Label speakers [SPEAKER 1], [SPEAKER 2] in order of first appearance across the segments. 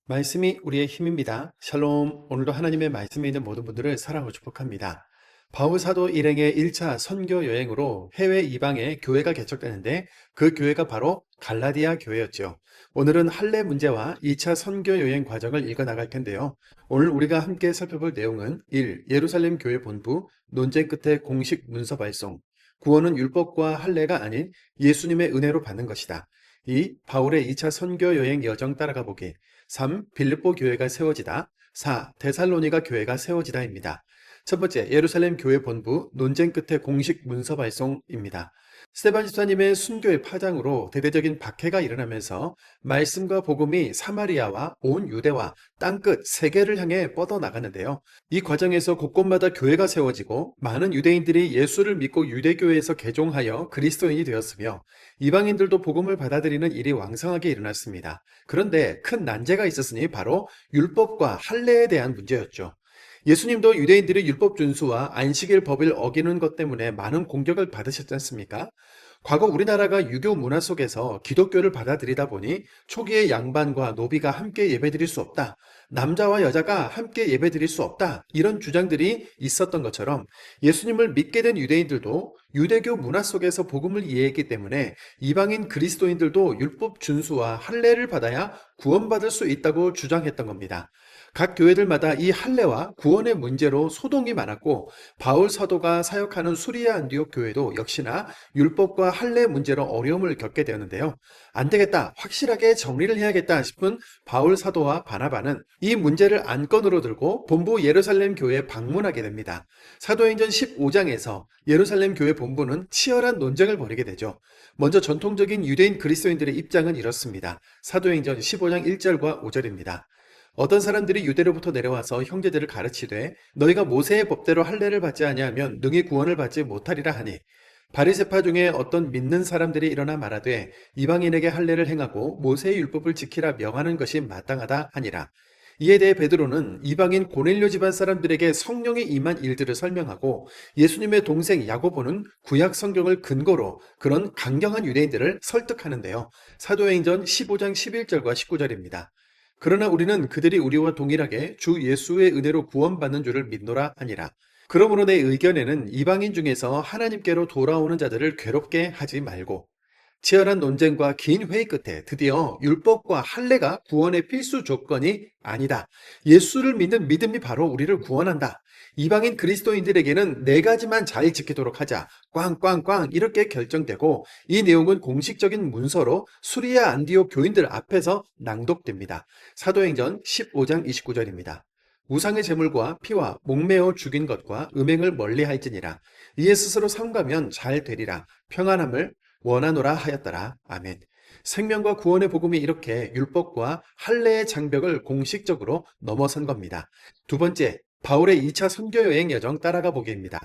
[SPEAKER 1] 말씀이 우리의 힘입니다. 샬롬. 오늘도 하나님의 말씀에 있는 모든 분들을 사랑으로 축복합니다. 바울 사도 일행의 1차 선교 여행으로 해외 이방에 교회가 개척되는데 그 교회가 바로 갈라디아 교회였죠. 오늘은 할례 문제와 2차 선교 여행 과정을 읽어 나갈 텐데요. 오늘 우리가 함께 살펴볼 내용은 1. 예루살렘 교회 본부 논쟁 끝에 공식 문서 발송. 구원은 율법과 할례가 아닌 예수님의 은혜로 받는 것이다. 2. 바울의 2차 선교 여행 여정 따라가 보기. 3. 빌립보 교회가 세워지다. 4. 데살로니가 교회가 세워지다입니다. 첫 번째, 예루살렘 교회 본부 논쟁 끝에 공식 문서 발송입니다. 스데반 집사님의 순교의 파장으로 대대적인 박해가 일어나면서 말씀과 복음이 사마리아와 온 유대와 땅끝 세계를 향해 뻗어나가는데요. 이 과정에서 곳곳마다 교회가 세워지고 많은 유대인들이 예수를 믿고 유대교회에서 개종하여 그리스도인이 되었으며 이방인들도 복음을 받아들이는 일이 왕성하게 일어났습니다. 그런데 큰 난제가 있었으니 바로 율법과 할례에 대한 문제였죠. 예수님도 유대인들이 율법 준수와 안식일 법을 어기는 것 때문에 많은 공격을 받으셨지 않습니까? 과거 우리나라가 유교 문화 속에서 기독교를 받아들이다 보니 초기에 양반과 노비가 함께 예배드릴 수 없다. 남자와 여자가 함께 예배드릴 수 없다. 이런 주장들이 있었던 것처럼 예수님을 믿게 된 유대인들도 유대교 문화 속에서 복음을 이해했기 때문에 이방인 그리스도인들도 율법 준수와 할례를 받아야 구원받을 수 있다고 주장했던 겁니다. 각 교회들마다 이 할례와 구원의 문제로 소동이 많았고 바울 사도가 사역하는 수리아 안디옥 교회도 역시나 율법과 할례 문제로 어려움을 겪게 되었는데요. 안 되겠다, 확실하게 정리를 해야겠다 싶은 바울 사도와 바나바는 이 문제를 안건으로 들고 본부 예루살렘 교회에 방문하게 됩니다. 사도행전 15장에서 예루살렘 교회 본부는 치열한 논쟁을 벌이게 되죠. 먼저 전통적인 유대인 그리스도인들의 입장은 이렇습니다. 사도행전 15장 1절과 5절입니다. 어떤 사람들이 유대로부터 내려와서 형제들을 가르치되 너희가 모세의 법대로 할례를 받지 아니하면 능히 구원을 받지 못하리라 하니 바리새파 중에 어떤 믿는 사람들이 일어나 말하되 이방인에게 할례를 행하고 모세의 율법을 지키라 명하는 것이 마땅하다 하니라. 이에 대해 베드로는 이방인 고넬료 집안 사람들에게 성령이 임한 일들을 설명하고 예수님의 동생 야고보는 구약 성경을 근거로 그런 강경한 유대인들을 설득하는데요. 사도행전 15장 11절과 19절입니다. 그러나 우리는 그들이 우리와 동일하게 주 예수의 은혜로 구원받는 줄을 믿노라 하니라. 그러므로 내 의견에는 이방인 중에서 하나님께로 돌아오는 자들을 괴롭게 하지 말고 치열한 논쟁과 긴 회의 끝에 드디어 율법과 할례가 구원의 필수 조건이 아니다. 예수를 믿는 믿음이 바로 우리를 구원한다. 이방인 그리스도인들에게는 네 가지만 잘 지키도록 하자. 꽝꽝꽝 이렇게 결정되고 이 내용은 공식적인 문서로 수리아 안디옥 교인들 앞에서 낭독됩니다. 사도행전 15장 29절입니다. 우상의 제물과 피와 목매어 죽인 것과 음행을 멀리할지니라. 이에 스스로 삼가면 잘 되리라. 평안함을 원하노라 하였더라. 아멘. 생명과 구원의 복음이 이렇게 율법과 할례의 장벽을 공식적으로 넘어선 겁니다. 두 번째, 바울의 2차 선교 여행 여정 따라가 보기입니다.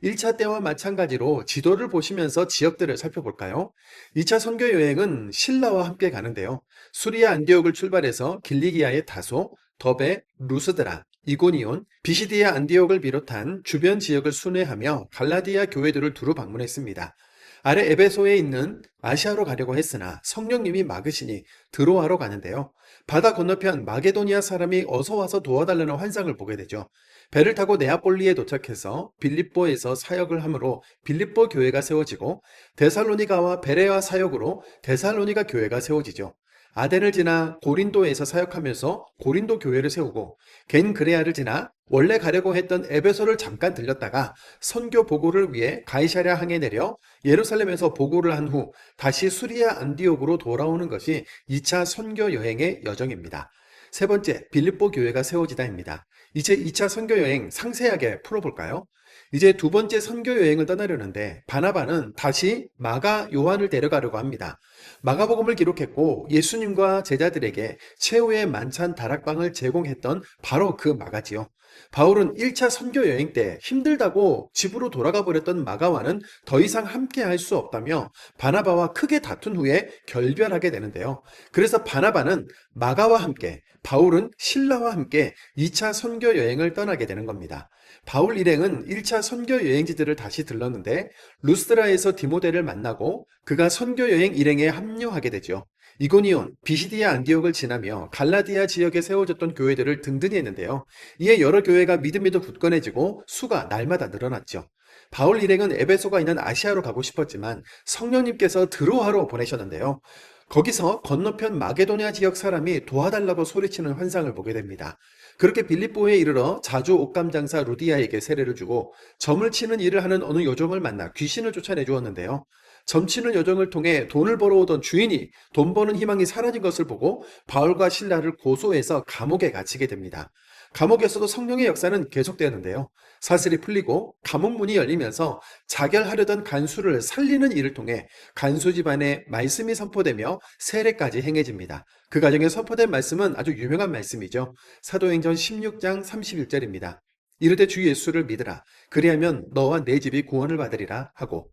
[SPEAKER 1] 1차 때와 마찬가지로 지도를 보시면서 지역들을 살펴볼까요? 2차 선교 여행은 신라와 함께 가는데요. 수리아 안디옥을 출발해서 길리기아의 다소, 더베, 루스드라, 이고니온, 비시디아 안디옥을 비롯한 주변 지역을 순회하며 갈라디아 교회들을 두루 방문했습니다. 아래 에베소에 있는 아시아로 가려고 했으나 성령님이 막으시니 드로아로 가는데요. 바다 건너편 마게도니아 사람이 어서 와서 도와달라는 환상을 보게 되죠. 배를 타고 네아폴리에 도착해서 빌립보에서 사역을 하므로 빌립보 교회가 세워지고 데살로니가와 베레아 사역으로 데살로니가 교회가 세워지죠. 아덴을 지나 고린도에서 사역하면서 고린도 교회를 세우고 겐그레아를 지나 원래 가려고 했던 에베소를 잠깐 들렸다가 선교 보고를 위해 가이사랴 항에 내려 예루살렘에서 보고를 한 후 다시 수리아 안디옥으로 돌아오는 것이 2차 선교 여행의 여정입니다. 세 번째, 빌립보 교회가 세워지다입니다. 이제 2차 선교 여행 상세하게 풀어볼까요? 이제 두 번째 선교 여행을 떠나려는데 바나바는 다시 마가 요한을 데려가려고 합니다. 마가복음을 기록했고 예수님과 제자들에게 최후의 만찬 다락방을 제공했던 바로 그 마가지요. 바울은 1차 선교 여행 때 힘들다고 집으로 돌아가 버렸던 마가와는 더 이상 함께 할 수 없다며 바나바와 크게 다툰 후에 결별하게 되는데요. 그래서 바나바는 마가와 함께, 바울은 신라와 함께 2차 선교 여행을 떠나게 되는 겁니다. 바울 일행은 1차 선교 여행지들을 다시 들렀는데 루스드라에서 디모데를 만나고 그가 선교 여행 일행에 합류하게 되죠. 이고니온, 비시디아 안디옥을 지나며 갈라디아 지역에 세워졌던 교회들을 든든히 했는데요. 이에 여러 교회가 믿음에도 굳건해지고 수가 날마다 늘어났죠. 바울 일행은 에베소가 있는 아시아로 가고 싶었지만 성령님께서 드로아로 보내셨는데요. 거기서 건너편 마게도냐 지역 사람이 도와달라고 소리치는 환상을 보게 됩니다. 그렇게 빌립보에 이르러 자주 옷감 장사 루디아에게 세례를 주고 점을 치는 일을 하는 어느 요정을 만나 귀신을 쫓아내 주었는데요. 점치는 여정을 통해 돈을 벌어오던 주인이 돈 버는 희망이 사라진 것을 보고 바울과 실라를 고소해서 감옥에 갇히게 됩니다. 감옥에서도 성령의 역사는 계속되었는데요. 사슬이 풀리고 감옥 문이 열리면서 자결하려던 간수를 살리는 일을 통해 간수 집안에 말씀이 선포되며 세례까지 행해집니다. 그 과정에 선포된 말씀은 아주 유명한 말씀이죠. 사도행전 16장 31절입니다. 이르되 주 예수를 믿으라. 그리하면 너와 내 집이 구원을 받으리라 하고,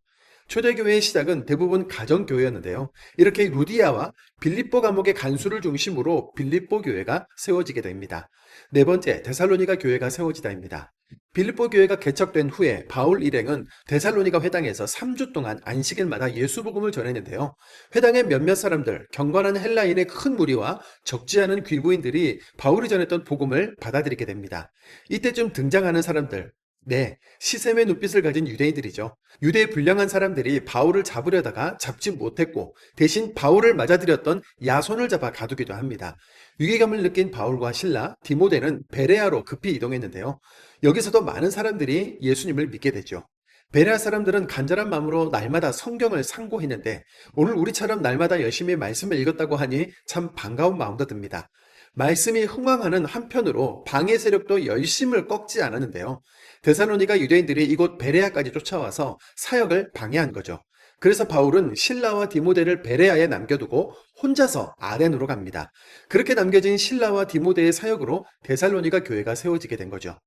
[SPEAKER 1] 초대교회의 시작은 대부분 가정교회였는데요. 이렇게 루디아와 빌립보 감옥의 간수를 중심으로 빌립보 교회가 세워지게 됩니다. 네 번째, 데살로니가 교회가 세워지다입니다. 빌립보 교회가 개척된 후에 바울 일행은 데살로니가 회당에서 3주 동안 안식일마다 예수 복음을 전했는데요. 회당의 몇몇 사람들, 경건한 헬라인의 큰 무리와 적지 않은 귀부인들이 바울이 전했던 복음을 받아들이게 됩니다. 이때쯤 등장하는 사람들, 네, 시샘의 눈빛을 가진 유대인들이죠. 유대의 불량한 사람들이 바울을 잡으려다가 잡지 못했고 대신 바울을 맞아들였던 야손을 잡아 가두기도 합니다. 위기감을 느낀 바울과 실라, 디모데는 베레아로 급히 이동했는데요. 여기서도 많은 사람들이 예수님을 믿게 되죠. 베레아 사람들은 간절한 마음으로 날마다 성경을 상고했는데 오늘 우리처럼 날마다 열심히 말씀을 읽었다고 하니 참 반가운 마음도 듭니다. 말씀이 흥왕하는 한편으로 방해 세력도 열심을 꺾지 않았는데요. 데살로니가 유대인들이 이곳 베레아까지 쫓아와서 사역을 방해한 거죠. 그래서 바울은 실라와 디모데를 베레아에 남겨두고 혼자서 아덴으로 갑니다. 그렇게 남겨진 실라와 디모데의 사역으로 데살로니가 교회가 세워지게 된 거죠.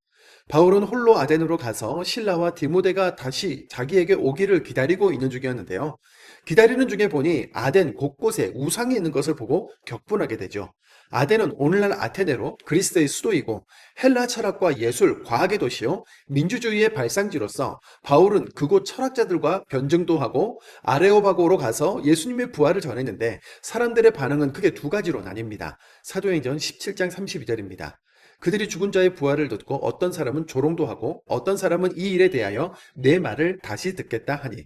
[SPEAKER 1] 바울은 홀로 아덴으로 가서 실라와 디모데가 다시 자기에게 오기를 기다리고 있는 중이었는데요. 기다리는 중에 보니 아덴 곳곳에 우상이 있는 것을 보고 격분하게 되죠. 아덴은 오늘날 아테네로 그리스의 수도이고 헬라 철학과 예술, 과학의 도시요 민주주의의 발상지로서 바울은 그곳 철학자들과 변증도 하고 아레오바고로 가서 예수님의 부활을 전했는데 사람들의 반응은 크게 두 가지로 나뉩니다. 사도행전 17장 32절입니다. 그들이 죽은 자의 부활을 듣고 어떤 사람은 조롱도 하고 어떤 사람은 이 일에 대하여 내 말을 다시 듣겠다 하니,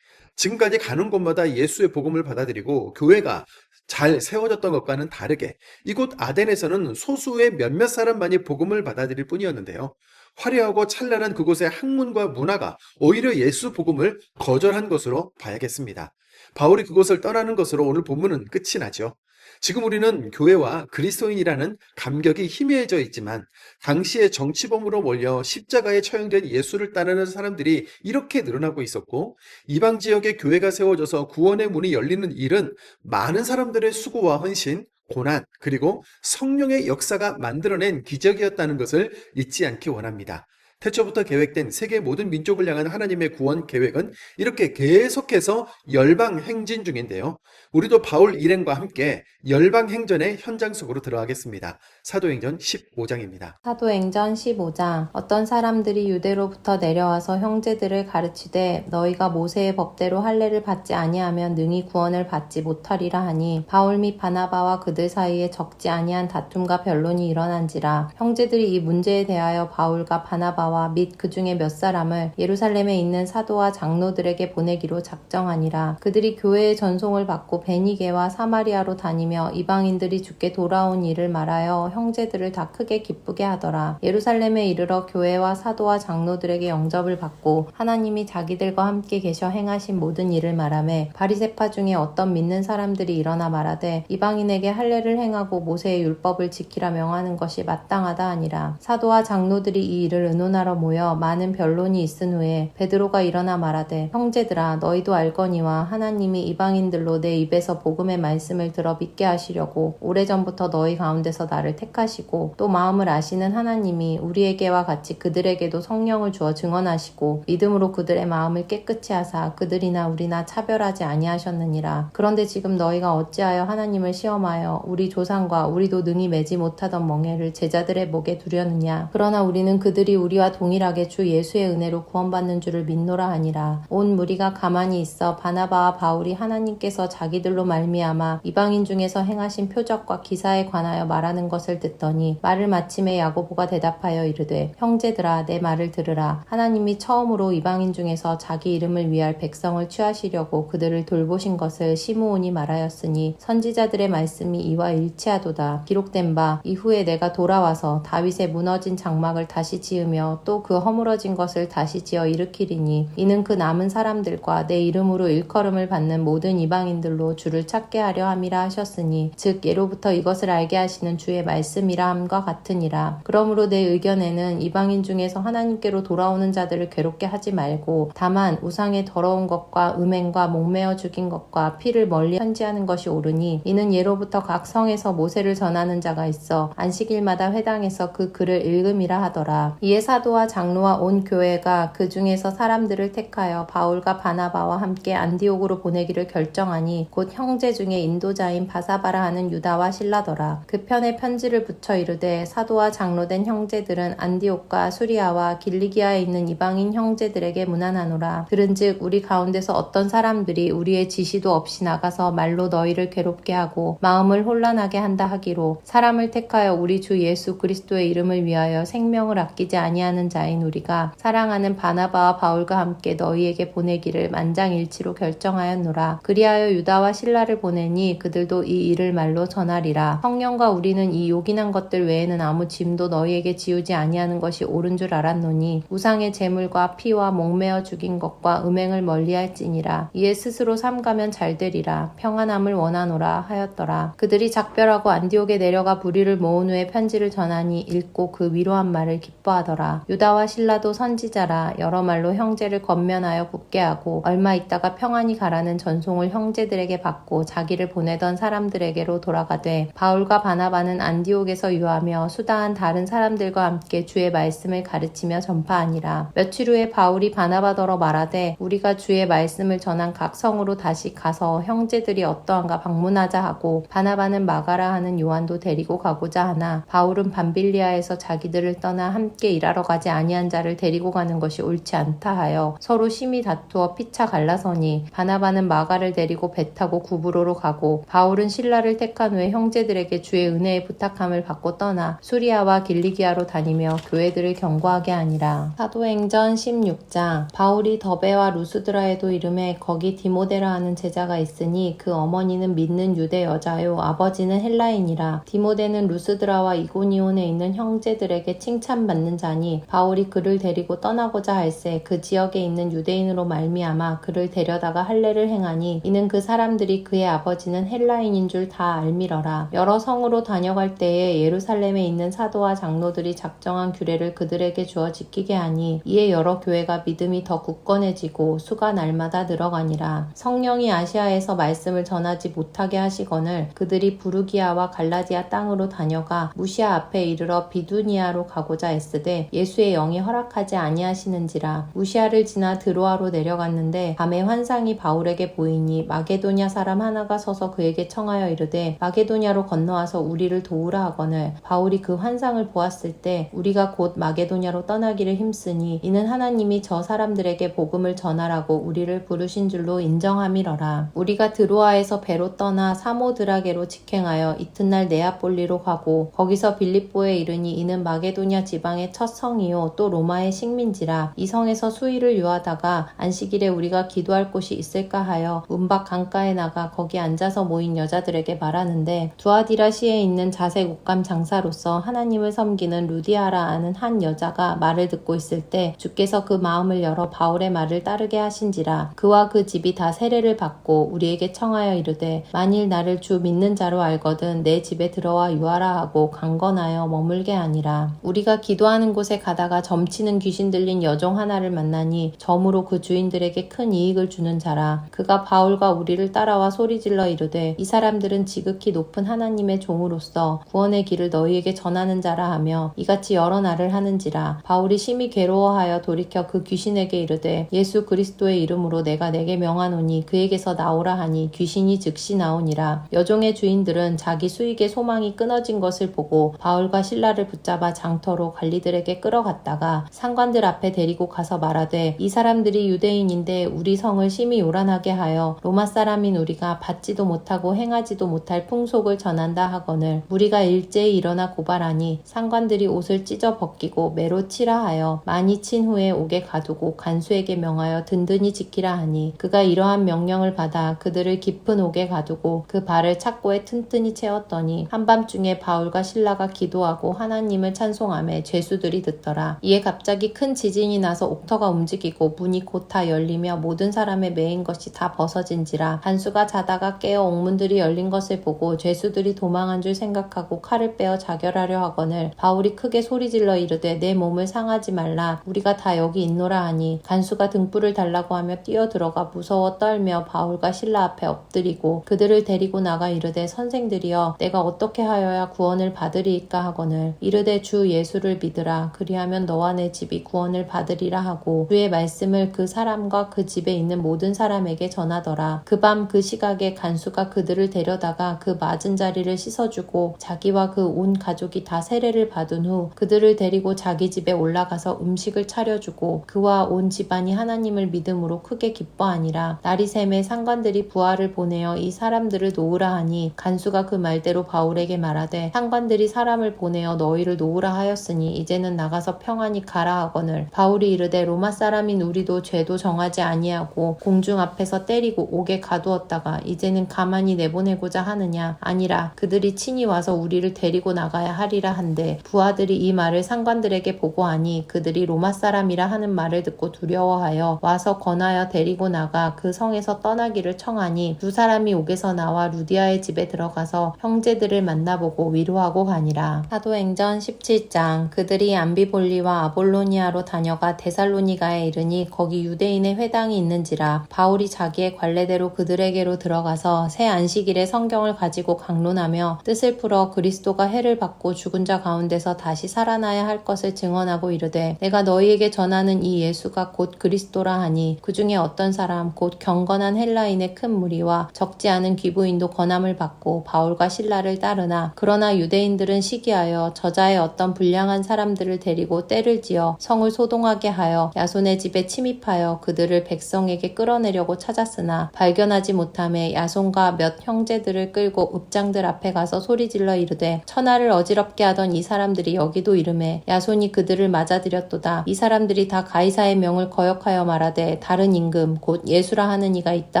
[SPEAKER 1] 지금까지 가는 곳마다 예수의 복음을 받아들이고 교회가 잘 세워졌던 것과는 다르게 이곳 아덴에서는 소수의 몇몇 사람만이 복음을 받아들일 뿐이었는데요. 화려하고 찬란한 그곳의 학문과 문화가 오히려 예수 복음을 거절한 것으로 봐야겠습니다. 바울이 그곳을 떠나는 것으로 오늘 본문은 끝이 나죠. 지금 우리는 교회와 그리스도인이라는 감격이 희미해져 있지만 당시의 정치범으로 몰려 십자가에 처형된 예수를 따르는 사람들이 이렇게 늘어나고 있었고, 이방 지역에 교회가 세워져서 구원의 문이 열리는 일은 많은 사람들의 수고와 헌신, 고난, 그리고 성령의 역사가 만들어낸 기적이었다는 것을 잊지 않기 원합니다. 태초부터 계획된 세계 모든 민족을 향한 하나님의 구원 계획은 이렇게 계속해서 열방 행진 중인데요. 우리도 바울 일행과 함께 열방 행전의 현장 속으로 들어가겠습니다. 사도행전 15장입니다.
[SPEAKER 2] 사도행전 15장. 어떤 사람들이 유대로부터 내려와서 형제들을 가르치되 너희가 모세의 법대로 할례를 받지 아니하면 능히 구원을 받지 못하리라 하니, 바울 및 바나바와 그들 사이에 적지 아니한 다툼과 변론이 일어난지라. 형제들이 이 문제에 대하여 바울과 바나바와 및 그 중에 몇 사람을 예루살렘에 있는 사도와 장로들에게 보내기로 작정하니라. 그들이 교회의 전송을 받고 베니게와 사마리아로 다니며 이방인들이 주께 돌아온 일을 말하여 형제들을 다 크게 기쁘게 하더라. 예루살렘에 이르러 교회와 사도와 장로들에게 영접을 받고 하나님이 자기들과 함께 계셔 행하신 모든 일을 말하며, 바리새파 중에 어떤 믿는 사람들이 일어나 말하되 이방인에게 할례를 행하고 모세의 율법을 지키라 명하는 것이 마땅하다 하니라. 사도와 장로들이 이 일을 의논하러 모여 많은 변론이 있은 후에 베드로가 일어나 말하되, 형제들아, 너희도 알거니와 하나님이 이방인들로 내 입에서 복음의 말씀을 들어 믿게 하시려고 오래전부터 너희 가운데서 나를 택하시고, 또 마음을 아시는 하나님이 우리에게와 같이 그들에게도 성령을 주어 증언하시고 믿음으로 그들의 마음을 깨끗이 하사 그들이나 우리나 차별하지 아니하셨느니라. 그런데 지금 너희가 어찌하여 하나님을 시험하여 우리 조상과 우리도 능히 매지 못하던 멍에를 제자들의 목에 두려느냐. 그러나 우리는 그들이 우리와 우리와 동일하게 주 예수의 은혜로 구원받는 줄을 믿노라 하니라. 온 무리가 가만히 있어 바나바와 바울이 하나님께서 자기들로 말미암아 이방인 중에서 행하신 표적과 기사에 관하여 말하는 것을 듣더니 말을 마침에 야고보가 대답하여 이르되 형제들아 내 말을 들으라. 하나님이 처음으로 이방인 중에서 자기 이름을 위할 백성을 취하시려고 그들을 돌보신 것을 시므온이 말하였으니 선지자들의 말씀이 이와 일치하도다. 기록된 바 이후에 내가 돌아와서 다윗의 무너진 장막을 다시 지으며 또 그 허물어진 것을 다시 지어 일으키리니 이는 그 남은 사람들과 내 이름으로 일컬음을 받는 모든 이방인들로 주를 찾게 하려 함이라 하셨으니 즉 예로부터 이것을 알게 하시는 주의 말씀이라 함과 같으니라. 그러므로 내 의견에는 이방인 중에서 하나님께로 돌아오는 자들을 괴롭게 하지 말고 다만 우상의 더러운 것과 음행과 목매어 죽인 것과 피를 멀리 편지하는 것이 옳으니 이는 예로부터 각 성에서 모세를 전하는 자가 있어 안식일마다 회당에서 그 글을 읽음이라 하더라. 이에 사도와 장로와 온 교회가 그 중에서 사람들을 택하여 바울과 바나바와 함께 안디옥으로 보내기를 결정하니 곧 형제 중에 인도자인 바사바라 하는 유다와 실라더라. 그 편에 편지를 붙여 이르되 사도와 장로된 형제들은 안디옥과 수리아와 길리기아에 있는 이방인 형제들에게 문안하노라. 들은즉 우리 가운데서 어떤 사람들이 우리의 지시도 없이 나가서 말로 너희를 괴롭게 하고 마음을 혼란하게 한다 하기로 사람을 택하여 우리 주 예수 그리스도의 이름을 위하여 생명을 아끼지 아니하는 자인 우리가 사랑하는 바나바와 바울과 함께 너희에게 보내기를 만장일치로 결정하였노라. 그리하여 유다와 실라를 보내니 그들도 이 일을 말로 전하리라. 성령과 우리는 이 요긴한 것들 외에는 아무 짐도 너희에게 지우지 아니하는 것이 옳은 줄 알았노니 우상의 제물과 피와 목매어 죽인 것과 음행을 멀리할지니라. 이에 스스로 삼가면 잘되리라. 평안함을 원하노라 하였더라. 그들이 작별하고 안디옥에 내려가 무리를 모은 후에 편지를 전하니 읽고 그 위로한 말을 기뻐하더라. 유다와 실라도 선지자라 여러 말로 형제를 권면하여 굳게 하고 얼마 있다가 평안히 가라는 전송을 형제들에게 받고 자기를 보내던 사람들에게로 돌아가되 바울과 바나바는 안디옥에서 유하며 수다한 다른 사람들과 함께 주의 말씀을 가르치며 전파하니라. 며칠 후에 바울이 바나바더러 말하되 우리가 주의 말씀을 전한 각 성으로 다시 가서 형제들이 어떠한가 방문하자 하고 바나바는 마가라 하는 요한도 데리고 가고자 하나 바울은 밤빌리아에서 자기들을 떠나 함께 일하러 가지 아니한 자를 데리고 가는 것이 옳지 않다 하여 서로 심히 다투어 피차 갈라서니 바나바는 마가를 데리고 배 타고 구브로로 가고 바울은 실라를 택한 후에 형제들에게 주의 은혜의 부탁함을 받고 떠나 수리아와 길리기아로 다니며 교회들을 경고하게 하니라. 사도행전 16장. 바울이 더베와 루스드라에도 이름에 거기 디모데라 하는 제자가 있으니 그 어머니는 믿는 유대 여자요 아버지는 헬라인이라. 디모데는 루스드라와 이고니온에 있는 형제들에게 칭찬받는 자니 바울이 그를 데리고 떠나고자 할새 그 지역에 있는 유대인으로 말미암아 그를 데려다가 할례를 행하니 이는 그 사람들이 그의 아버지는 헬라인인 줄 다 알미러라. 여러 성으로 다녀갈 때에 예루살렘에 있는 사도와 장로들이 작정한 규례를 그들에게 주어 지키게 하니 이에 여러 교회가 믿음이 더 굳건해지고 수가 날마다 늘어가니라. 성령이 아시아에서 말씀을 전하지 못하게 하시거늘 그들이 부르기아와 갈라디아 땅으로 다녀가 무시아 앞에 이르러 비두니아로 가고자 애쓰되 예수의 영이 허락하지 아니하시는지라. 무시아를 지나 드로아로 내려갔는데 밤에 환상이 바울에게 보이니 마게도냐 사람 하나가 서서 그에게 청하여 이르되 마게도냐로 건너와서 우리를 도우라 하거늘 바울이 그 환상을 보았을 때 우리가 곧 마게도냐로 떠나기를 힘쓰니 이는 하나님이 저 사람들에게 복음을 전하라고 우리를 부르신 줄로 인정함이러라. 우리가 드로아에서 배로 떠나 사모드라게로 직행하여 이튿날 네아폴리로 가고 거기서 빌립보에 이르니 이는 마게도냐 지방의 첫 성이요 또 로마의 식민지라. 이 성에서 수일을 유하다가 안식일에 우리가 기도할 곳이 있을까 하여 문밖 강가에 나가 거기 앉아서 모인 여자들에게 말하는데 두아디라시에 있는 자색 옷감 장사로서 하나님을 섬기는 루디아라 아는 한 여자가 말을 듣고 있을 때 주께서 그 마음을 열어 바울의 말을 따르게 하신지라. 그와 그 집이 다 세례를 받고 우리에게 청하여 이르되 만일 나를 주 믿는 자로 알거든 내 집에 들어와 유하라 하고 강건하여 머물게 하니라. 우리가 기도하는 곳에 가다가 점치는 귀신 들린 여종 하나를 만나니 점으로 그 주인들에게 큰 이익을 주는 자라. 그가 바울과 우리를 따라와 소리질러 이르되 이 사람들은 지극히 높은 하나님의 종으로서 구원의 길을 너희에게 전하는 자라 하며 이같이 여러 날을 하는지라. 바울이 심히 괴로워하여 돌이켜 그 귀신에게 이르되 예수 그리스도의 이름으로 내가 내게 명하노니 그에게서 나오라 하니 귀신이 즉시 나오니라. 여종의 주인들은 자기 수익의 소망이 끊어진 것을 보고 바울과 실라를 붙잡아 장터로 관리들에게 끌어 끌어갔다가 상관들 앞에 데리고 가서 말하되 이 사람들이 유대인인데 우리 성을 심히 요란하게 하여 로마 사람인 우리가 받지도 못하고 행하지도 못할 풍속을 전한다 하거늘 무리가 일제히 일어나 고발하니 상관들이 옷을 찢어 벗기고 매로 치라 하여 많이 친 후에 옥에 가두고 간수에게 명하여 든든히 지키라 하니 그가 이러한 명령을 받아 그들을 깊은 옥에 가두고 그 발을 착고에 튼튼히 채웠더니 한밤중에 바울과 실라가 기도하고 하나님을 찬송하며 죄수들이 듣더라. 이에 갑자기 큰 지진이 나서 옥터가 움직이고 문이 곧 다 열리며 모든 사람의 매인 것이 다 벗어진지라. 간수가 자다가 깨어 옥문들이 열린 것을 보고 죄수들이 도망한 줄 생각하고 칼을 빼어 자결하려 하거늘 바울이 크게 소리질러 이르되 내 몸을 상하지 말라 우리가 다 여기 있노라 하니 간수가 등불을 달라고 하며 뛰어들어가 무서워 떨며 바울과 실라 앞에 엎드리고 그들을 데리고 나가 이르되 선생들이여 내가 어떻게 하여야 구원을 받으리이까 하거늘 이르되 주 예수를 믿으라 그리하면 너와 내 집이 구원을 받으리라 하고 주의 말씀을 그 사람과 그 집에 있는 모든 사람에게 전하더라. 그 밤 그 시각에 간수가 그들을 데려다가 그 맞은 자리를 씻어주고 자기와 그 온 가족이 다 세례를 받은 후 그들을 데리고 자기 집에 올라가서 음식을 차려주고 그와 온 집안이 하나님을 믿음으로 크게 기뻐하니라. 날이 새매 상관들이 부하를 보내어 이 사람들을 놓으라 하니 간수가 그 말대로 바울에게 말하되 상관들이 사람을 보내어 너희를 놓으라 하였으니 이제는 나가서 평안히 가라 하거늘 바울이 이르되 로마 사람인 우리도 죄도 정하지 아니하고 공중 앞에서 때리고 옥에 가두었다가 이제는 가만히 내보내고자 하느냐 아니라 그들이 친히 와서 우리를 데리고 나가야 하리라 한데 부하들이 이 말을 상관들에게 보고하니 그들이 로마 사람이라 하는 말을 듣고 두려워하여 와서 권하여 데리고 나가 그 성에서 떠나기를 청하니 두 사람이 옥에서 나와 루디아의 집에 들어가서 형제들을 만나보고 위로하고 가니라. 사도행전 17장 그들이 암비볼리와 아볼로니아로 다녀가 데살로니가에 이르니 거기 유대인의 회당이 있는지라 바울이 자기의 관례대로 그들에게로 들어가서 새 안식일에 성경을 가지고 강론하며 뜻을 풀어 그리스도가 해를 받고 죽은 자 가운데서 다시 살아나야 할 것을 증언하고 이르되 내가 너희에게 전하는 이 예수가 곧 그리스도라 하니 그 중에 어떤 사람 곧 경건한 헬라인의 큰 무리와 적지 않은 귀부인도 권함을 받고 바울과 실라를 따르나 그러나 유대인들은 시기하여 저자의 어떤 불량한 사람들을 데리고 때를 지어 성을 소동하게 하여 야손의 집에 침입하여 그들을 백성에게 끌어내려고 찾았으나 발견하지 못하매 야손과 몇 형제들을 끌고 읍장들 앞에 가서 소리질러 이르되 천하를 어지럽게 하던 이 사람들이 여기도 이르매 야손이 그들을 맞아들였도다. 이 사람들이 다 가이사의 명을 거역하여 말하되 다른 임금 곧 예수라 하는 이가 있다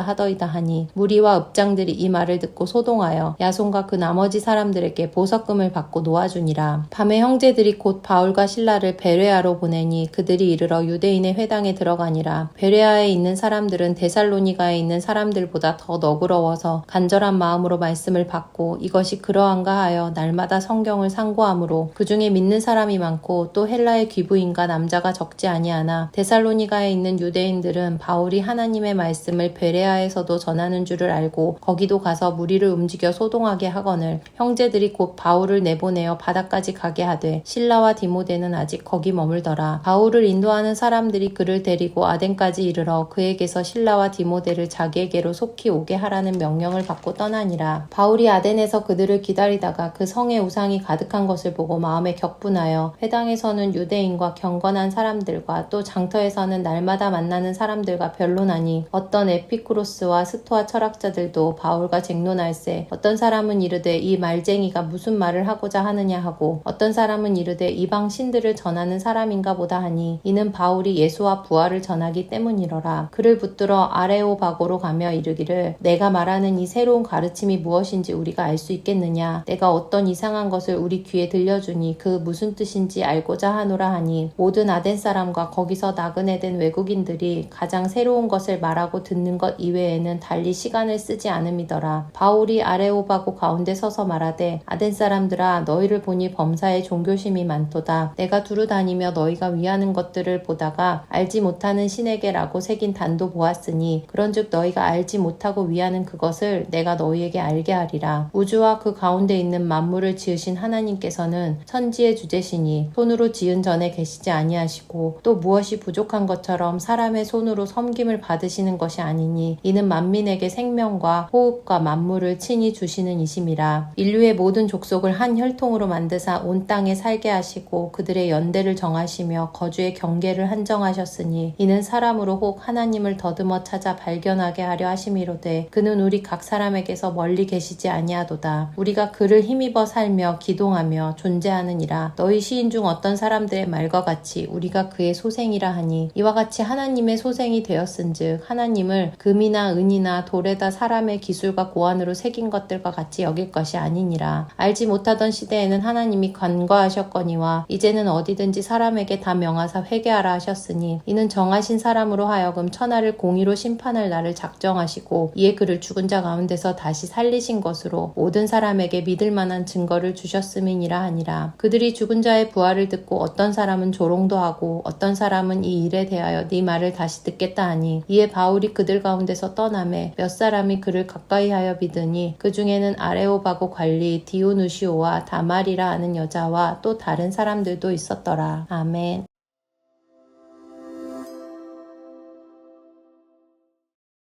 [SPEAKER 2] 하더이다 하니 무리와 읍장들이 이 말을 듣고 소동하여 야손과 그 나머지 사람들에게 보석금을 받고 놓아주니라. 밤에 형제들이 곧 바울과 실라를 베레아로 보내니 그들이 이르러 유대인의 회당에 들어가니라. 베레아에 있는 사람들은 데살로니가에 있는 사람들보다 더 너그러워서 간절한 마음으로 말씀을 받고 이것이 그러한가 하여 날마다 성경을 상고하므로 그 중에 믿는 사람이 많고 또 헬라의 귀부인과 남자가 적지 아니하나 데살로니가에 있는 유대인들은 바울이 하나님의 말씀을 베레아에서도 전하는 줄을 알고 거기도 가서 무리를 움직여 소동하게 하거늘 형제들이 곧 바울을 내보내어 바다까지 가게 하되 실라와 디모데는 아직 거기 머물더라. 바울을 인도하는 사람들이 그를 데리고 아덴까지 이르러 그에게서 실라와 디모데를 자기에게로 속히 오게 하라는 명령을 받고 떠나니라. 바울이 아덴에서 그들을 기다리다가 그 성에 우상이 가득한 것을 보고 마음에 격분하여 회당에서는 유대인과 경건한 사람들과 또 장터에서는 날마다 만나는 사람들과 변론하니 어떤 에피쿠로스와 스토아 철학자들도 바울과 쟁론할세 어떤 사람은 이르되 이 말쟁이가 무슨 말을 하고자 하느냐 하고 어떤 사람은 이르되 이방 신들을 전하는 사람인가 보다 하니 이는 바울이 예수와 부활을 전하기 때문이러라. 그를 붙들어 아레오바고로 가며 이르기를 내가 말하는 이 새로운 가르침이 무엇인지 우리가 알 수 있겠느냐. 내가 어떤 이상한 것을 우리 귀에 들려주니 그 무슨 뜻인지 알고자 하노라 하니 모든 아덴 사람과 거기서 나그네 된 외국인들이 가장 새로운 것을 말하고 듣는 것 이외에는 달리 시간을 쓰지 않음이더라. 바울이 아레오바고 가운데 서서 말하되 아덴 사람들아 너희를 보니 범사에 종교심이 많도다. 내가 두루 다니며 너희가 위하는 것들을 보다가 알지 못하는 신에게라고 새긴 단도 보았으니 그런즉 너희가 알지 못하고 위하는 그것을 내가 너희에게 알게 하리라. 우주와 그 가운데 있는 만물을 지으신 하나님께서는 천지의 주제시니 손으로 지은 전에 계시지 아니하시고 또 무엇이 부족한 것처럼 사람의 손으로 섬김을 받으시는 것이 아니니 이는 만민에게 생명과 호흡과 만물을 친히 주시는 이심이라. 인류의 모든 족속을 한 혈통으로 만드사 온 땅에 살게 하시고 그들의 위해 연대를 정하시며 거주의 경계를 한정하셨으니 이는 사람으로 혹 하나님을 더듬어 찾아 발견하게 하려 하심이로되 그는 우리 각 사람에게서 멀리 계시지 아니하도다. 우리가 그를 힘입어 살며 기동하며 존재하느니라. 너희 시인 중 어떤 사람들의 말과 같이 우리가 그의 소생이라 하니 이와 같이 하나님의 소생이 되었은즉 하나님을 금이나 은이나 돌에다 사람의 기술과 고안으로 새긴 것들과 같이 여길 것이 아니니라. 알지 못하던 시대에는 하나님이 간과하셨거니와 이제는 어디든지 사람에게 다 명하사 회개하라 하셨으니 이는 정하신 사람으로 하여금 천하를 공의로 심판할 날을 작정하시고 이에 그를 죽은 자 가운데서 다시 살리신 것으로 모든 사람에게 믿을 만한 증거를 주셨음이니라 하니라. 그들이 죽은 자의 부활을 듣고 어떤 사람은 조롱도 하고 어떤 사람은 이 일에 대하여 네 말을 다시 듣겠다 하니 이에 바울이 그들 가운데서 떠나매 몇 사람이 그를 가까이하여 믿으니 그 중에는 아레오바고 관리 디오누시오와 다말이라 하는 여자와 또 다른 사람들도 있었더라. 아멘.